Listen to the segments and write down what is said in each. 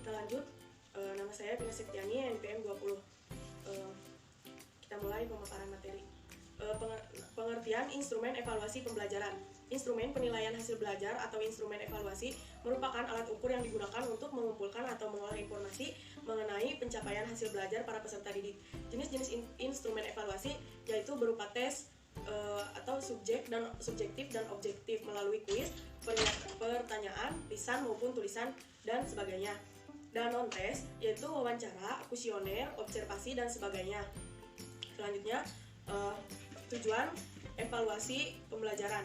kita lanjut. Nama saya Pina Septiani, NPM 20. Kita mulai pemaparan materi. Pengertian instrumen evaluasi pembelajaran. Instrumen penilaian hasil belajar atau instrumen evaluasi merupakan alat ukur yang digunakan untuk mengumpulkan atau mengolah informasi mengenai pencapaian hasil belajar para peserta didik. Jenis-jenis instrumen evaluasi yaitu berupa tes atau subjektif dan objektif melalui kuis, pertanyaan, lisan maupun tulisan, dan sebagainya. Dan non-tes yaitu wawancara, kuesioner, observasi, dan sebagainya. Selanjutnya, tujuan evaluasi pembelajaran.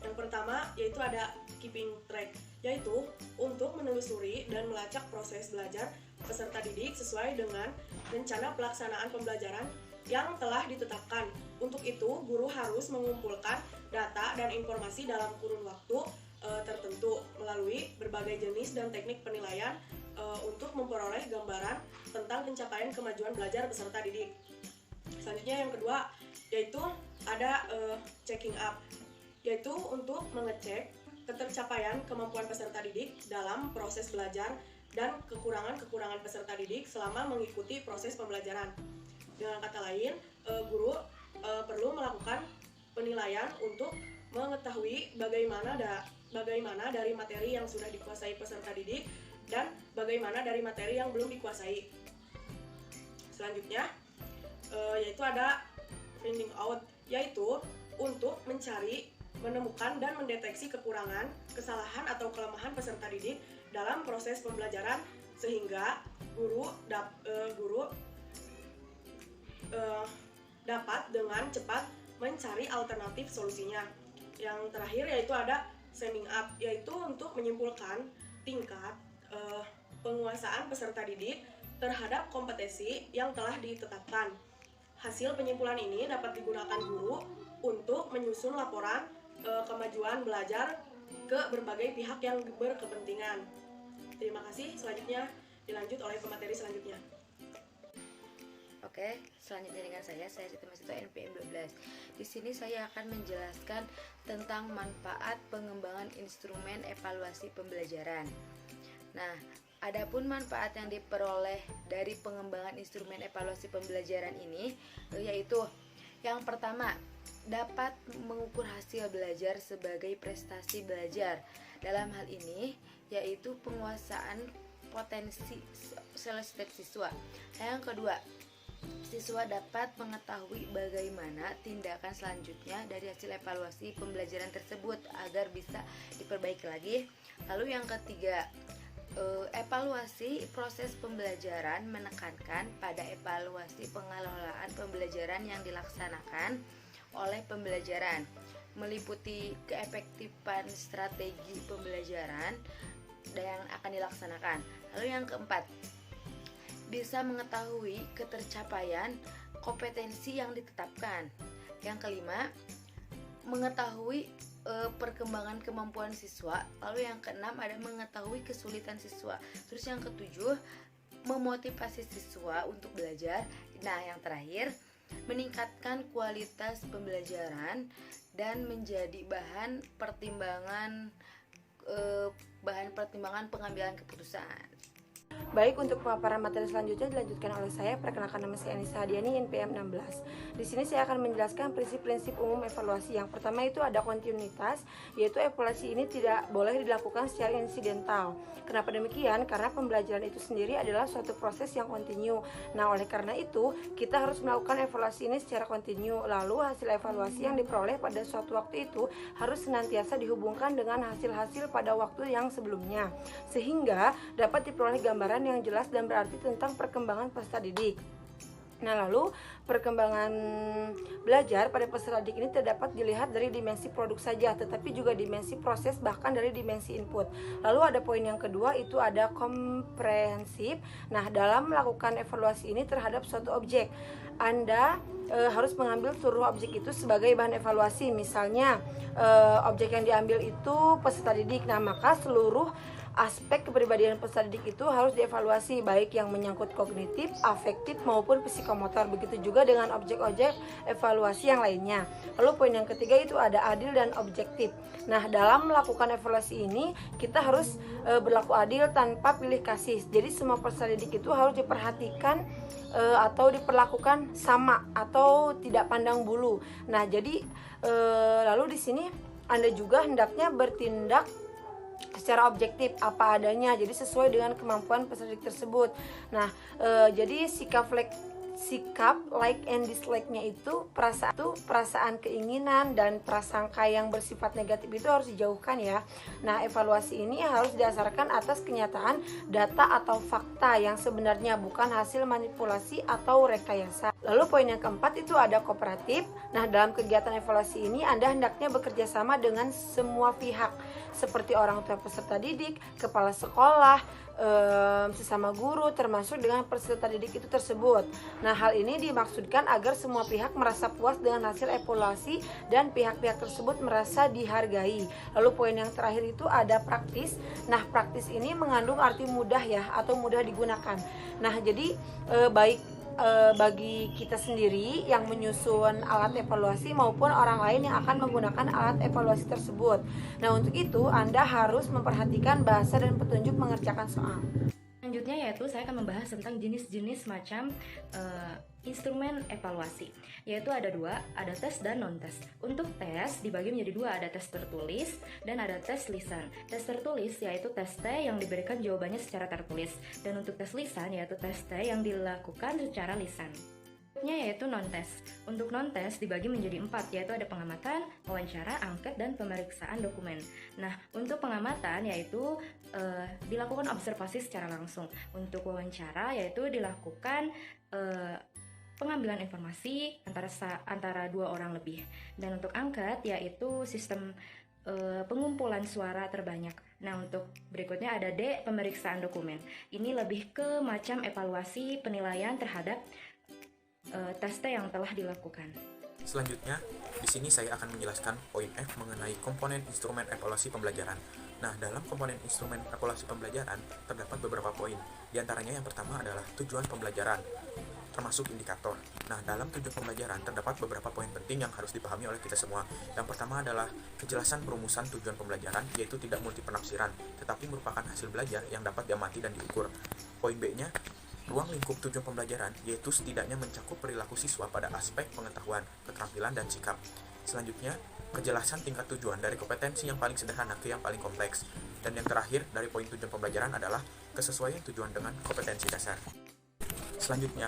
Yang pertama yaitu ada keeping track, yaitu untuk menelusuri dan melacak proses belajar peserta didik sesuai dengan rencana pelaksanaan pembelajaran yang telah ditetapkan. Untuk itu, guru harus mengumpulkan data dan informasi dalam kurun waktu tertentu melalui berbagai jenis dan teknik penilaian untuk memperoleh gambaran tentang pencapaian kemajuan belajar peserta didik. Selanjutnya yang kedua yaitu ada checking up, yaitu untuk mengecek ketercapaian kemampuan peserta didik dalam proses belajar dan kekurangan-kekurangan peserta didik selama mengikuti proses pembelajaran. Dengan kata lain, guru perlu melakukan penilaian untuk mengetahui bagaimana dari materi yang sudah dikuasai peserta didik dan bagaimana dari materi yang belum dikuasai. Selanjutnya yaitu ada finding out, yaitu untuk mencari, menemukan, dan mendeteksi kekurangan, kesalahan, atau kelemahan peserta didik dalam proses pembelajaran sehingga guru dapat dengan cepat mencari alternatif solusinya. Yang terakhir yaitu ada summing up, yaitu untuk menyimpulkan tingkat penguasaan peserta didik terhadap kompetensi yang telah ditetapkan. Hasil penyimpulan ini dapat digunakan guru untuk menyusun laporan kemajuan belajar ke berbagai pihak yang berkepentingan. Terima kasih. Selanjutnya dilanjut oleh pemateri selanjutnya. Oke, selanjutnya dengan saya Siti Masito, NPM 12. Di sini saya akan menjelaskan tentang manfaat pengembangan instrumen evaluasi pembelajaran. Nah, adapun manfaat yang diperoleh dari pengembangan instrumen evaluasi pembelajaran ini yaitu yang pertama, dapat mengukur hasil belajar sebagai prestasi belajar. Dalam hal ini yaitu penguasaan potensi setiap siswa. Yang kedua, siswa dapat mengetahui bagaimana tindakan selanjutnya dari hasil evaluasi pembelajaran tersebut agar bisa diperbaiki lagi. Lalu yang ketiga, evaluasi proses pembelajaran menekankan pada evaluasi pengelolaan pembelajaran yang dilaksanakan oleh pembelajaran, meliputi keefektifan strategi pembelajaran yang akan dilaksanakan. Lalu yang keempat, bisa mengetahui ketercapaian kompetensi yang ditetapkan. Yang kelima, mengetahui perkembangan kemampuan siswa. Lalu yang keenam ada mengetahui kesulitan siswa. Terus yang ketujuh, memotivasi siswa untuk belajar. Nah, yang terakhir, meningkatkan kualitas pembelajaran dan menjadi bahan pertimbangan pengambilan keputusan. Baik, untuk pemaparan materi selanjutnya dilanjutkan oleh saya. Perkenalkan, nama saya Anissa Hadiani, NPM 16. Di sini saya akan menjelaskan prinsip-prinsip umum evaluasi. Yang pertama itu ada kontinuitas, yaitu evaluasi ini tidak boleh dilakukan secara insidental. Kenapa demikian? Karena pembelajaran itu sendiri adalah suatu proses yang kontinu. Nah, oleh karena itu kita harus melakukan evaluasi ini secara kontinu. Lalu hasil evaluasi yang diperoleh pada suatu waktu itu harus senantiasa dihubungkan dengan hasil-hasil pada waktu yang sebelumnya, sehingga dapat diperoleh gambaran yang jelas dan berarti tentang perkembangan peserta didik. Nah, lalu perkembangan belajar pada peserta didik ini terdapat dilihat dari dimensi produk saja, tetapi juga dimensi proses, bahkan dari dimensi input. Lalu ada poin yang kedua, itu ada komprehensif. Nah, dalam melakukan evaluasi ini terhadap suatu objek, Anda harus mengambil seluruh objek itu sebagai bahan evaluasi. Misalnya objek yang diambil itu peserta didik, nah maka seluruh aspek kepribadian peserta didik itu harus dievaluasi, baik yang menyangkut kognitif, afektif maupun psikomotor. Begitu juga dengan objek-objek evaluasi yang lainnya. Lalu poin yang ketiga itu ada adil dan objektif. Nah, dalam melakukan evaluasi ini kita harus berlaku adil tanpa pilih kasih. Jadi semua peserta didik itu harus diperhatikan atau diperlakukan sama atau tidak pandang bulu. Nah, jadi lalu di sini Anda juga hendaknya bertindak secara objektif apa adanya, jadi sesuai dengan kemampuan peserta didik tersebut. Nah, jadi sikap like and dislike-nya itu perasaan keinginan dan prasangka yang bersifat negatif itu harus dijauhkan ya. Nah, evaluasi ini harus didasarkan atas kenyataan, data atau fakta yang sebenarnya, bukan hasil manipulasi atau rekayasa. Lalu poin yang keempat itu ada kooperatif. Nah, dalam kegiatan evaluasi ini Anda hendaknya bekerja sama dengan semua pihak seperti orang tua peserta didik, kepala sekolah, sesama guru, termasuk dengan peserta didik itu tersebut. Nah, hal ini dimaksudkan agar semua pihak merasa puas dengan hasil evaluasi dan pihak-pihak tersebut merasa dihargai. Lalu poin yang terakhir itu ada praktis. Nah, praktis ini mengandung arti mudah ya, atau mudah digunakan. Nah, jadi baik bagi kita sendiri yang menyusun alat evaluasi maupun orang lain yang akan menggunakan alat evaluasi tersebut. Nah, untuk itu Anda harus memperhatikan bahasa dan petunjuk mengerjakan soal. Selanjutnya yaitu saya akan membahas tentang jenis-jenis macam instrumen evaluasi, yaitu ada dua, ada tes dan non-tes. Untuk tes dibagi menjadi dua, ada tes tertulis dan ada tes lisan. Tes tertulis yaitu tes T yang diberikan jawabannya secara tertulis, dan untuk tes lisan yaitu tes T yang dilakukan secara lisan. Yaitu non-tes. Untuk non-tes dibagi menjadi 4, yaitu ada pengamatan, wawancara, angket, dan pemeriksaan dokumen. Nah, untuk pengamatan yaitu dilakukan observasi secara langsung. Untuk wawancara yaitu dilakukan pengambilan informasi antara dua orang lebih. Dan untuk angket yaitu sistem pengumpulan suara terbanyak. Nah, untuk berikutnya ada D, pemeriksaan dokumen. Ini lebih ke macam evaluasi penilaian terhadap tes yang telah dilakukan. Selanjutnya, di sini saya akan menjelaskan poin F mengenai komponen instrumen evaluasi pembelajaran. Nah, dalam komponen instrumen evaluasi pembelajaran terdapat beberapa poin. Di antaranya yang pertama adalah tujuan pembelajaran, termasuk indikator. Nah, dalam tujuan pembelajaran terdapat beberapa poin penting yang harus dipahami oleh kita semua. Yang pertama adalah kejelasan perumusan tujuan pembelajaran, yaitu tidak multi penafsiran, tetapi merupakan hasil belajar yang dapat diamati dan diukur. Poin B-nya, ruang lingkup tujuan pembelajaran, yaitu setidaknya mencakup perilaku siswa pada aspek pengetahuan, keterampilan, dan sikap. Selanjutnya, kejelasan tingkat tujuan dari kompetensi yang paling sederhana ke yang paling kompleks. Dan yang terakhir dari poin tujuan pembelajaran adalah kesesuaian tujuan dengan kompetensi dasar. Selanjutnya,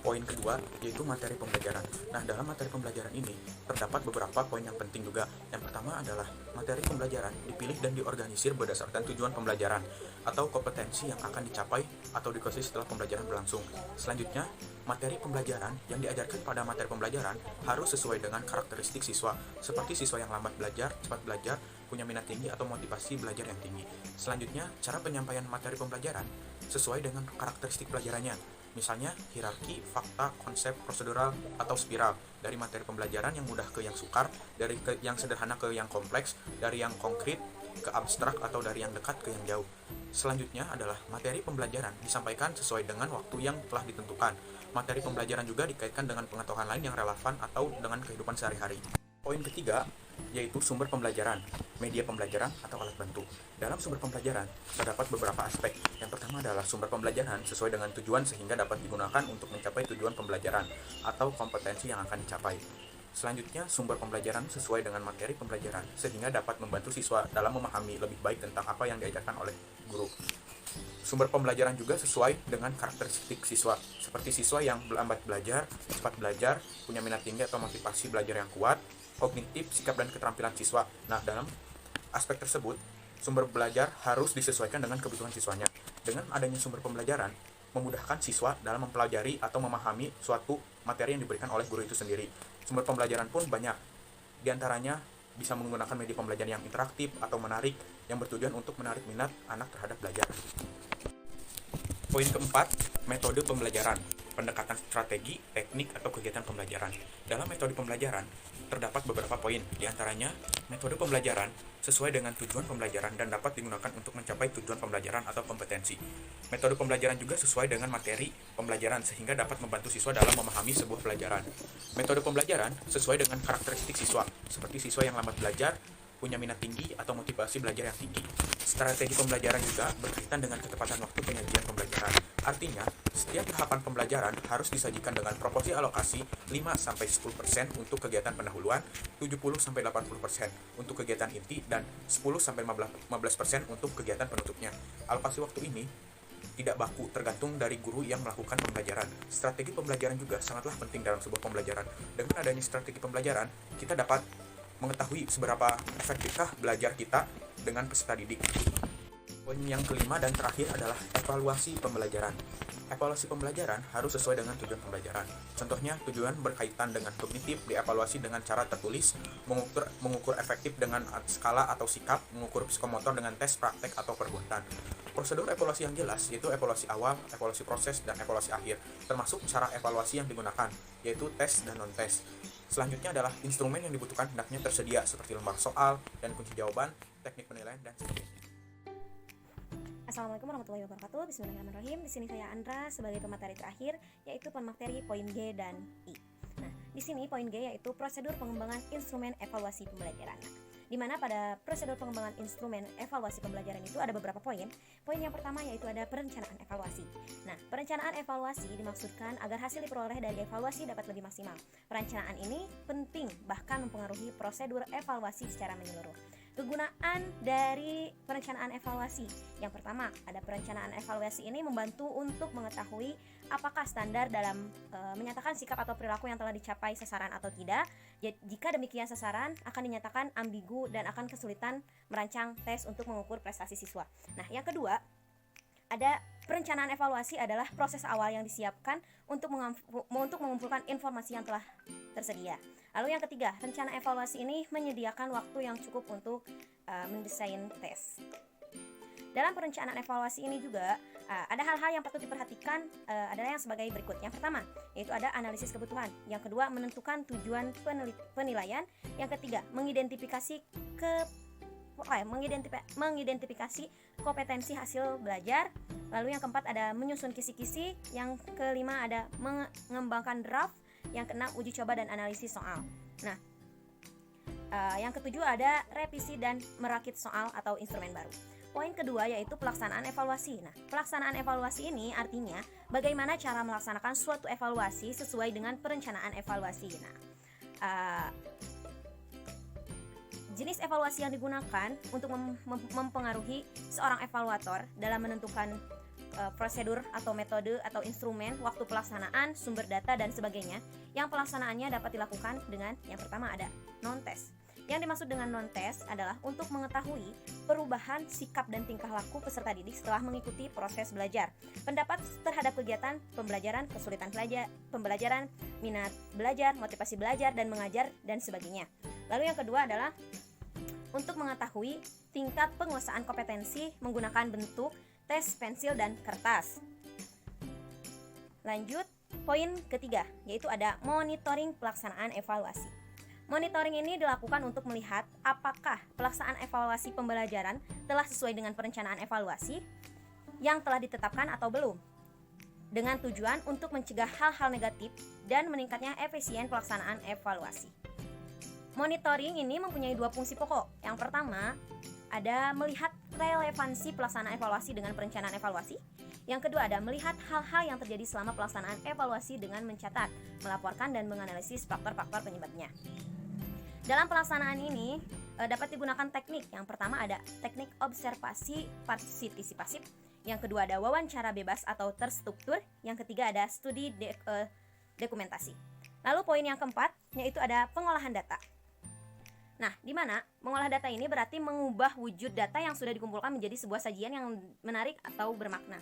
poin kedua yaitu materi pembelajaran. Nah, dalam materi pembelajaran ini terdapat beberapa poin yang penting juga. Yang pertama adalah materi pembelajaran dipilih dan diorganisir berdasarkan tujuan pembelajaran atau kompetensi yang akan dicapai atau dikuasai setelah pembelajaran berlangsung. Selanjutnya, materi pembelajaran yang diajarkan pada materi pembelajaran harus sesuai dengan karakteristik siswa, seperti siswa yang lambat belajar, cepat belajar, punya minat tinggi, atau motivasi belajar yang tinggi. Selanjutnya, cara penyampaian materi pembelajaran sesuai dengan karakteristik pelajarannya. Misalnya, hierarki, fakta, konsep, prosedural, atau spiral. Dari materi pembelajaran yang mudah ke yang sukar, dari yang sederhana ke yang kompleks, dari yang konkret ke abstrak, atau dari yang dekat ke yang jauh. Selanjutnya adalah materi pembelajaran disampaikan sesuai dengan waktu yang telah ditentukan. Materi pembelajaran juga dikaitkan dengan pengetahuan lain yang relevan atau dengan kehidupan sehari-hari. Poin ketiga yaitu sumber pembelajaran, media pembelajaran atau alat bantu. Dalam sumber pembelajaran terdapat beberapa aspek. Yang pertama adalah sumber pembelajaran sesuai dengan tujuan sehingga dapat digunakan untuk mencapai tujuan pembelajaran atau kompetensi yang akan dicapai. Selanjutnya, sumber pembelajaran sesuai dengan materi pembelajaran sehingga dapat membantu siswa dalam memahami lebih baik tentang apa yang diajarkan oleh guru. Sumber pembelajaran juga sesuai dengan karakteristik siswa, seperti siswa yang lambat belajar, cepat belajar, punya minat tinggi atau motivasi belajar yang kuat, kognitif, sikap, dan keterampilan siswa. Nah, dalam aspek tersebut, sumber belajar harus disesuaikan dengan kebutuhan siswanya. Dengan adanya sumber pembelajaran, memudahkan siswa dalam mempelajari atau memahami suatu materi yang diberikan oleh guru itu sendiri. Sumber pembelajaran pun banyak. Di antaranya bisa menggunakan media pembelajaran yang interaktif atau menarik, yang bertujuan untuk menarik minat anak terhadap belajar. Poin keempat, metode pembelajaran, pendekatan strategi, teknik, atau kegiatan pembelajaran. Dalam metode pembelajaran, terdapat beberapa poin, di antaranya metode pembelajaran sesuai dengan tujuan pembelajaran dan dapat digunakan untuk mencapai tujuan pembelajaran atau kompetensi. Metode pembelajaran juga sesuai dengan materi pembelajaran sehingga dapat membantu siswa dalam memahami sebuah pelajaran. Metode pembelajaran sesuai dengan karakteristik siswa, seperti siswa yang lambat belajar, punya minat tinggi, atau motivasi belajar yang tinggi. Strategi pembelajaran juga berkaitan dengan ketepatan waktu penyajian pembelajaran. Artinya, setiap tahapan pembelajaran harus disajikan dengan proporsi alokasi 5-10% untuk kegiatan pendahuluan, 70-80% untuk kegiatan inti, dan 10-15% untuk kegiatan penutupnya. Alokasi waktu ini tidak baku, tergantung dari guru yang melakukan pembelajaran. Strategi pembelajaran juga sangatlah penting dalam sebuah pembelajaran. Dengan adanya strategi pembelajaran, kita dapat mengetahui seberapa efektifkah belajar kita dengan peserta didik. Poin yang kelima dan terakhir adalah evaluasi pembelajaran. Evaluasi pembelajaran harus sesuai dengan tujuan pembelajaran. Contohnya, tujuan berkaitan dengan kognitif dievaluasi dengan cara tertulis, mengukur efektif dengan skala atau sikap, mengukur psikomotor dengan tes praktek atau perbuatan. Prosedur evaluasi yang jelas yaitu evaluasi awal, evaluasi proses, dan evaluasi akhir, termasuk cara evaluasi yang digunakan, yaitu tes dan non-tes. Selanjutnya adalah instrumen yang dibutuhkan hendaknya tersedia seperti lembar soal dan kunci jawaban, teknik penilaian, dan sebagainya. Assalamualaikum warahmatullahi wabarakatuh. Bismillahirrahmanirrahim. Di sini saya Andra sebagai pemateri terakhir, yaitu pemateri poin G dan I. Nah, di sini poin G yaitu prosedur pengembangan instrumen evaluasi pembelajaran. Di mana pada prosedur pengembangan instrumen evaluasi pembelajaran itu ada beberapa poin. Poin yang pertama yaitu ada perencanaan evaluasi. Nah, perencanaan evaluasi dimaksudkan agar hasil diperoleh dari evaluasi dapat lebih maksimal. Perencanaan ini penting bahkan mempengaruhi prosedur evaluasi secara menyeluruh. Kegunaan dari perencanaan evaluasi. Yang pertama, ada perencanaan evaluasi ini membantu untuk mengetahui apakah standar dalam menyatakan sikap atau perilaku yang telah dicapai sasaran atau tidak. Jika demikian sasaran akan dinyatakan ambigu dan akan kesulitan merancang tes untuk mengukur prestasi siswa. Nah, yang kedua, ada perencanaan evaluasi adalah proses awal yang disiapkan untuk mengumpulkan informasi yang telah tersedia. Lalu yang ketiga, rencana evaluasi ini menyediakan waktu yang cukup untuk mendesain tes. Dalam perencanaan evaluasi ini juga ada hal-hal yang patut diperhatikan, adalah yang sebagai berikut. Yang pertama, yaitu ada analisis kebutuhan. Yang kedua, menentukan tujuan penilaian. Yang ketiga, mengidentifikasi kompetensi hasil belajar. Lalu yang keempat ada menyusun kisi-kisi. Yang kelima ada mengembangkan draft. Yang keenam uji coba dan analisis soal. Nah, yang ketujuh ada revisi dan merakit soal atau instrumen baru. Poin kedua yaitu pelaksanaan evaluasi. Nah, pelaksanaan evaluasi ini artinya bagaimana cara melaksanakan suatu evaluasi sesuai dengan perencanaan evaluasi. Nah, jenis evaluasi yang digunakan untuk mempengaruhi seorang evaluator dalam menentukan prosedur atau metode atau instrumen, waktu pelaksanaan, sumber data, dan sebagainya. Yang pelaksanaannya dapat dilakukan dengan yang pertama ada non-tes. Yang dimaksud dengan non-tes adalah untuk mengetahui perubahan sikap dan tingkah laku peserta didik setelah mengikuti proses belajar, pendapat terhadap kegiatan pembelajaran, kesulitan pembelajaran, minat belajar, motivasi belajar dan mengajar, dan sebagainya. Lalu yang kedua adalah untuk mengetahui tingkat penguasaan kompetensi menggunakan bentuk tes, pensil, dan kertas. Lanjut, poin ketiga, yaitu ada monitoring pelaksanaan evaluasi. Monitoring ini dilakukan untuk melihat apakah pelaksanaan evaluasi pembelajaran telah sesuai dengan perencanaan evaluasi yang telah ditetapkan atau belum, dengan tujuan untuk mencegah hal-hal negatif dan meningkatnya efisien pelaksanaan evaluasi. Monitoring ini mempunyai dua fungsi pokok. Yang pertama, ada melihat relevansi pelaksanaan evaluasi dengan perencanaan evaluasi. Yang kedua ada melihat hal-hal yang terjadi selama pelaksanaan evaluasi dengan mencatat, melaporkan, dan menganalisis faktor-faktor penyebabnya. Dalam pelaksanaan ini dapat digunakan teknik. Yang pertama ada teknik observasi partisipasi. Yang kedua ada wawancara bebas atau terstruktur. Yang ketiga ada studi dokumentasi. Lalu poin yang keempat yaitu ada pengolahan data. Nah, di mana mengolah data ini berarti mengubah wujud data yang sudah dikumpulkan menjadi sebuah sajian yang menarik atau bermakna.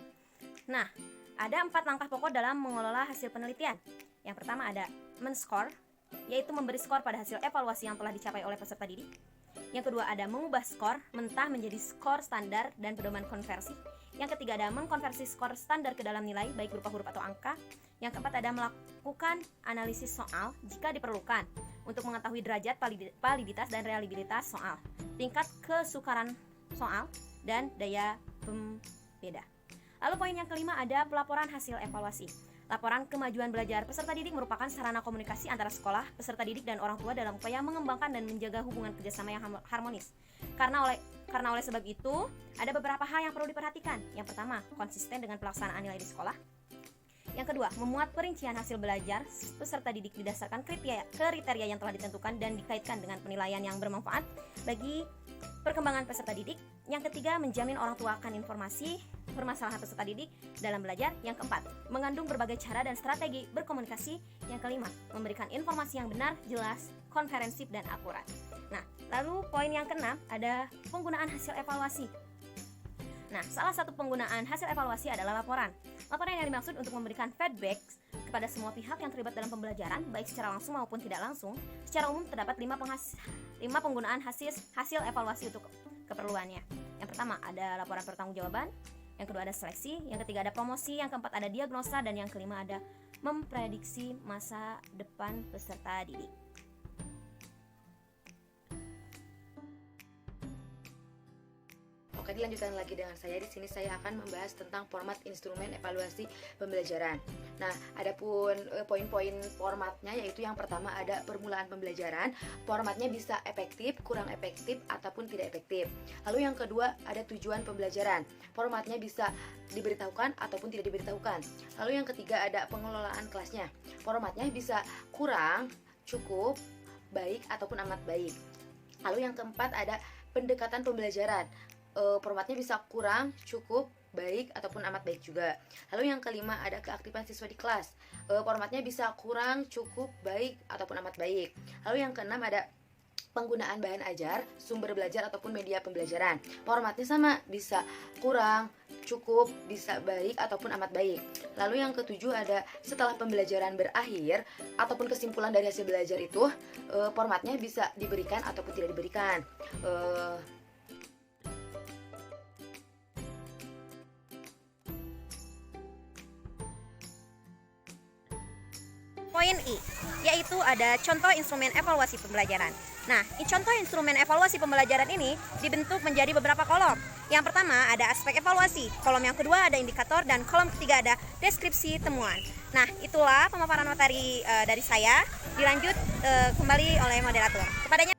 Nah, ada 4 langkah pokok dalam mengelola hasil penelitian. Yang pertama ada men-score, yaitu memberi skor pada hasil evaluasi yang telah dicapai oleh peserta didik. Yang kedua ada mengubah skor mentah menjadi skor standar dan pedoman konversi. Yang ketiga ada mengkonversi skor standar ke dalam nilai baik berupa huruf atau angka. Yang keempat ada melakukan analisis soal jika diperlukan. untuk mengetahui derajat validitas dan reliabilitas soal, tingkat kesukaran soal, dan daya pembeda. Lalu poin yang kelima ada pelaporan hasil evaluasi. Laporan kemajuan belajar peserta didik merupakan sarana komunikasi antara sekolah, peserta didik, dan orang tua dalam upaya mengembangkan dan menjaga hubungan kerjasama yang harmonis. Karena oleh sebab itu, ada beberapa hal yang perlu diperhatikan. Yang pertama, konsisten dengan pelaksanaan nilai di sekolah. Yang kedua, memuat perincian hasil belajar peserta didik berdasarkan kriteria yang telah ditentukan dan dikaitkan dengan penilaian yang bermanfaat bagi perkembangan peserta didik. Yang ketiga, menjamin orang tua akan informasi permasalahan peserta didik dalam belajar. Yang keempat, mengandung berbagai cara dan strategi berkomunikasi. Yang kelima, memberikan informasi yang benar, jelas, komprehensif, dan akurat. Nah, lalu poin yang keenam ada penggunaan hasil evaluasi. Nah, salah satu penggunaan hasil evaluasi adalah laporan. Laporan yang dimaksud untuk memberikan feedback kepada semua pihak yang terlibat dalam pembelajaran, baik secara langsung maupun tidak langsung. Secara umum terdapat 5 penggunaan hasil evaluasi untuk keperluannya. Yang pertama ada laporan pertanggungjawaban, yang kedua ada seleksi, yang ketiga ada promosi, yang keempat ada diagnosa, dan yang kelima ada memprediksi masa depan peserta didik. Oke, dilanjutkan lagi dengan saya. Di sini saya akan membahas tentang format instrumen evaluasi pembelajaran. Nah, adapun poin-poin formatnya, yaitu yang pertama ada permulaan pembelajaran. Formatnya bisa efektif, kurang efektif, ataupun tidak efektif. Lalu yang kedua ada tujuan pembelajaran. Formatnya bisa diberitahukan ataupun tidak diberitahukan. Lalu yang ketiga ada pengelolaan kelasnya. Formatnya bisa kurang, cukup, baik, ataupun amat baik. Lalu yang keempat ada pendekatan pembelajaran. Formatnya bisa kurang, cukup, baik, ataupun amat baik juga. Lalu yang kelima ada keaktifan siswa di kelas. Formatnya bisa kurang, cukup, baik, ataupun amat baik. Lalu yang keenam ada penggunaan bahan ajar, sumber belajar, ataupun media pembelajaran. Formatnya sama, bisa kurang, cukup, bisa baik, ataupun amat baik. Lalu yang ketujuh ada setelah pembelajaran berakhir ataupun kesimpulan dari hasil belajar itu, formatnya bisa diberikan ataupun tidak diberikan. Poin I, yaitu ada contoh instrumen evaluasi pembelajaran. Nah, contoh instrumen evaluasi pembelajaran ini dibentuk menjadi beberapa kolom. Yang pertama ada aspek evaluasi, kolom yang kedua ada indikator, dan kolom ketiga ada deskripsi temuan. Nah, itulah pemaparan materi dari saya. Dilanjut kembali oleh moderator. Kepadanya